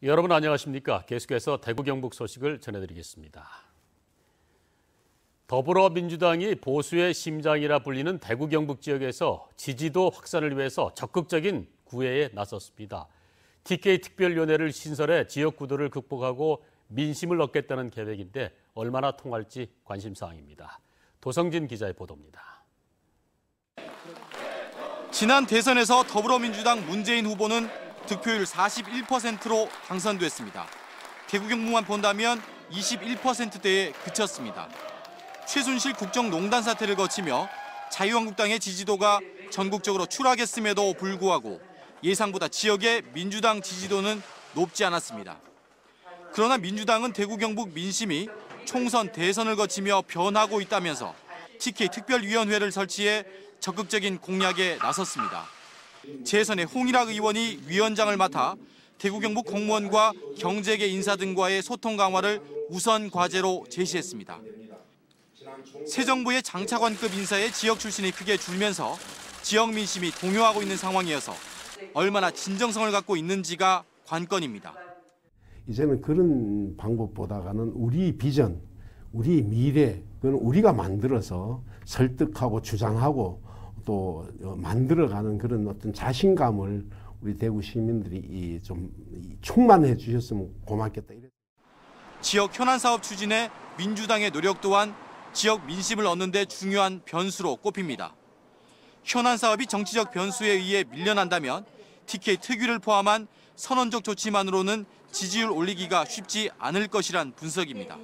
여러분 안녕하십니까? 계속해서 대구 경북 소식을 전해드리겠습니다. 더불어민주당이 보수의 심장이라 불리는 대구 경북 지역에서 지지도 확산을 위해서 적극적인 구애에 나섰습니다. TK 특별위원회를 신설해 지역 구도를 극복하고 민심을 얻겠다는 계획인데 얼마나 통할지 관심사항입니다. 도성진 기자의 보도입니다. 지난 대선에서 더불어민주당 문재인 후보는 득표율 41%로 당선됐습니다. 대구 경북만 본다면 21%대에 그쳤습니다. 최순실 국정농단 사태를 거치며 자유한국당의 지지도가 전국적으로 추락했음에도 불구하고 예상보다 지역의 민주당 지지도는 높지 않았습니다. 그러나 민주당은 대구 경북 민심이 총선 대선을 거치며 변하고 있다면서 TK 특별위원회를 설치해 적극적인 공략에 나섰습니다. 재선의 홍일학 의원이 위원장을 맡아 대구 경북 공무원과 경제계 인사 등과의 소통 강화를 우선 과제로 제시했습니다. 새 정부의 장차관급 인사의 지역 출신이 크게 줄면서 지역 민심이 동요하고 있는 상황이어서 얼마나 진정성을 갖고 있는지가 관건입니다. 이제는 그런 방법보다는 우리 비전, 우리 미래, 그건 우리가 만들어서 설득하고 주장하고 또 만들어가는 그런 어떤 자신감을 우리 대구 시민들이 좀 충만해 주셨으면 고맙겠다. 지역 현안 사업 추진에 민주당의 노력 또한 지역 민심을 얻는 데 중요한 변수로 꼽힙니다. 현안 사업이 정치적 변수에 의해 밀려난다면 TK 특위를 포함한 선언적 조치만으로는 지지율 올리기가 쉽지 않을 것이란 분석입니다.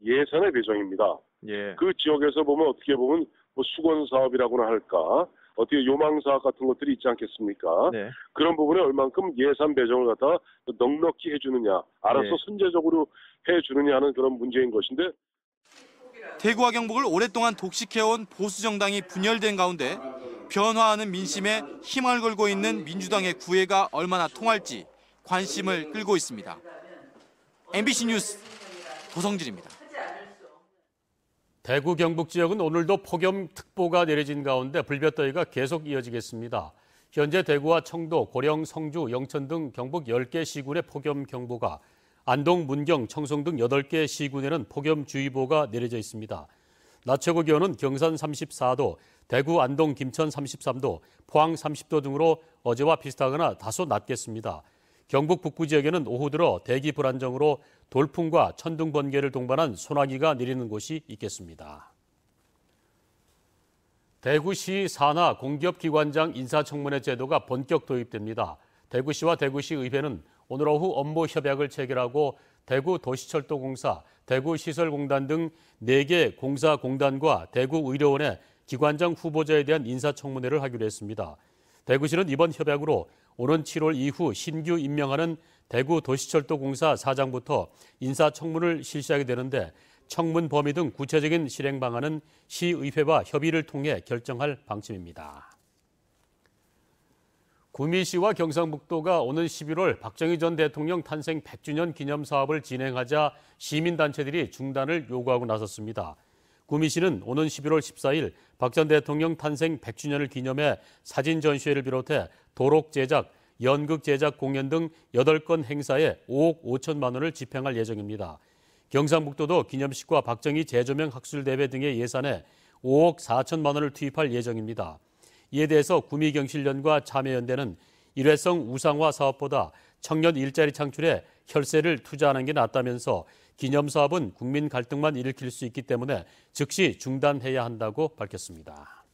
예산의 배정입니다. 그 지역에서 보면 어떻게 보면 뭐 수건 사업이라고나 할까, 어떻게 요망 사업 같은 것들이 있지 않겠습니까? 네. 그런 부분에 얼만큼 예산 배정을 갖다가 넉넉히 해주느냐, 알아서 선제적으로 해주느냐 하는 그런 문제인 것인데. 대구와 경북을 오랫동안 독식해온 보수 정당이 분열된 가운데 변화하는 민심에 힘을 걸고 있는 민주당의 구애가 얼마나 통할지 관심을 끌고 있습니다. MBC 뉴스 도성진입니다. 대구 경북 지역은 오늘도 폭염특보가 내려진 가운데 불볕더위가 계속 이어지겠습니다. 현재 대구와 청도, 고령, 성주, 영천 등 경북 10개 시군의 폭염경보가, 안동, 문경, 청송 등 8개 시군에는 폭염주의보가 내려져 있습니다. 낮 최고 기온은 경산 34도, 대구, 안동, 김천 33도, 포항 30도 등으로 어제와 비슷하거나 다소 낮겠습니다. 경북 북부 지역에는 오후 들어 대기 불안정으로 돌풍과 천둥 번개를 동반한 소나기가 내리는 곳이 있겠습니다. 대구시 산하 공기업기관장 인사청문회 제도가 본격 도입됩니다. 대구시와 대구시의회는 오늘 오후 업무 협약을 체결하고 대구도시철도공사, 대구시설공단 등 4개 공사공단과 대구의료원의 기관장 후보자에 대한 인사청문회를 하기로 했습니다. 대구시는 이번 협약으로 오는 7월 이후 신규 임명하는 대구도시철도공사 사장부터 인사청문을 실시하게 되는데 청문 범위 등 구체적인 실행 방안은 시의회와 협의를 통해 결정할 방침입니다. 구미시와 경상북도가 오는 11월 박정희 전 대통령 탄생 100주년 기념 사업을 진행하자 시민단체들이 중단을 요구하고 나섰습니다. 구미시는 오는 11월 14일 박 전 대통령 탄생 100주년을 기념해 사진 전시회를 비롯해 도록 제작, 연극 제작 공연 등 8건 행사에 5억 5천만 원을 집행할 예정입니다. 경상북도도 기념식과 박정희 재조명 학술대회 등의 예산에 5억 4천만 원을 투입할 예정입니다. 이에 대해서 구미경실련과 참여연대는 일회성 우상화 사업보다 청년 일자리 창출에 혈세를 투자하는 게 낫다면서 기념사업은 국민 갈등만 일으킬 수 있기 때문에 즉시 중단해야 한다고 밝혔습니다.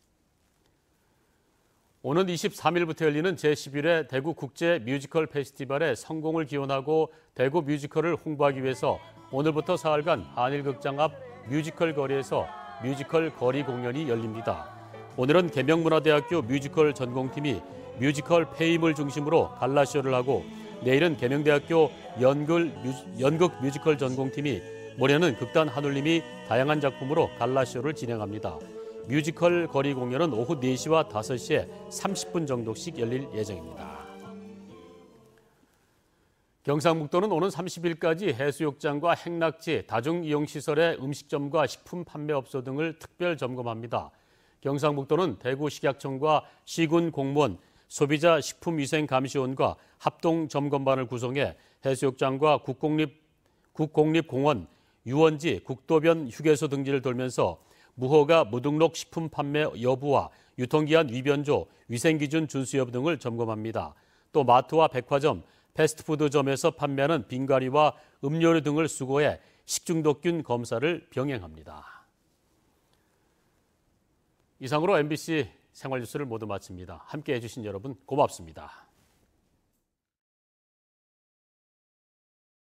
오는 23일부터 열리는 제11회 대구 국제 뮤지컬 페스티벌의 성공을 기원하고 대구 뮤지컬을 홍보하기 위해서 오늘부터 사흘간 한일극장 앞 뮤지컬 거리에서 뮤지컬 거리 공연이 열립니다. 오늘은 계명문화대학교 뮤지컬 전공팀이 뮤지컬 페임을 중심으로 갈라쇼를 하고 내일은 계명대학교 연극 뮤지컬 전공팀이, 모레는 극단 한울림이 다양한 작품으로 갈라쇼를 진행합니다. 뮤지컬 거리 공연은 오후 4시와 5시에 30분 정도씩 열릴 예정입니다. 경상북도는 오는 30일까지 해수욕장과 행락지, 다중이용시설의 음식점과 식품 판매업소 등을 특별 점검합니다. 경상북도는 대구식약청과 시군 공무원, 소비자 식품위생감시원과 합동점검반을 구성해 해수욕장과 국공립공원, 유원지, 국도변 휴게소 등지를 돌면서 무허가 무등록 식품 판매 여부와 유통기한 위변조, 위생기준 준수 여부 등을 점검합니다. 또 마트와 백화점, 패스트푸드점에서 판매하는 빙가리와 음료류 등을 수거해 식중독균 검사를 병행합니다. 이상으로 MBC 생활뉴스를 모두 마칩니다. 함께해 주신 여러분 고맙습니다.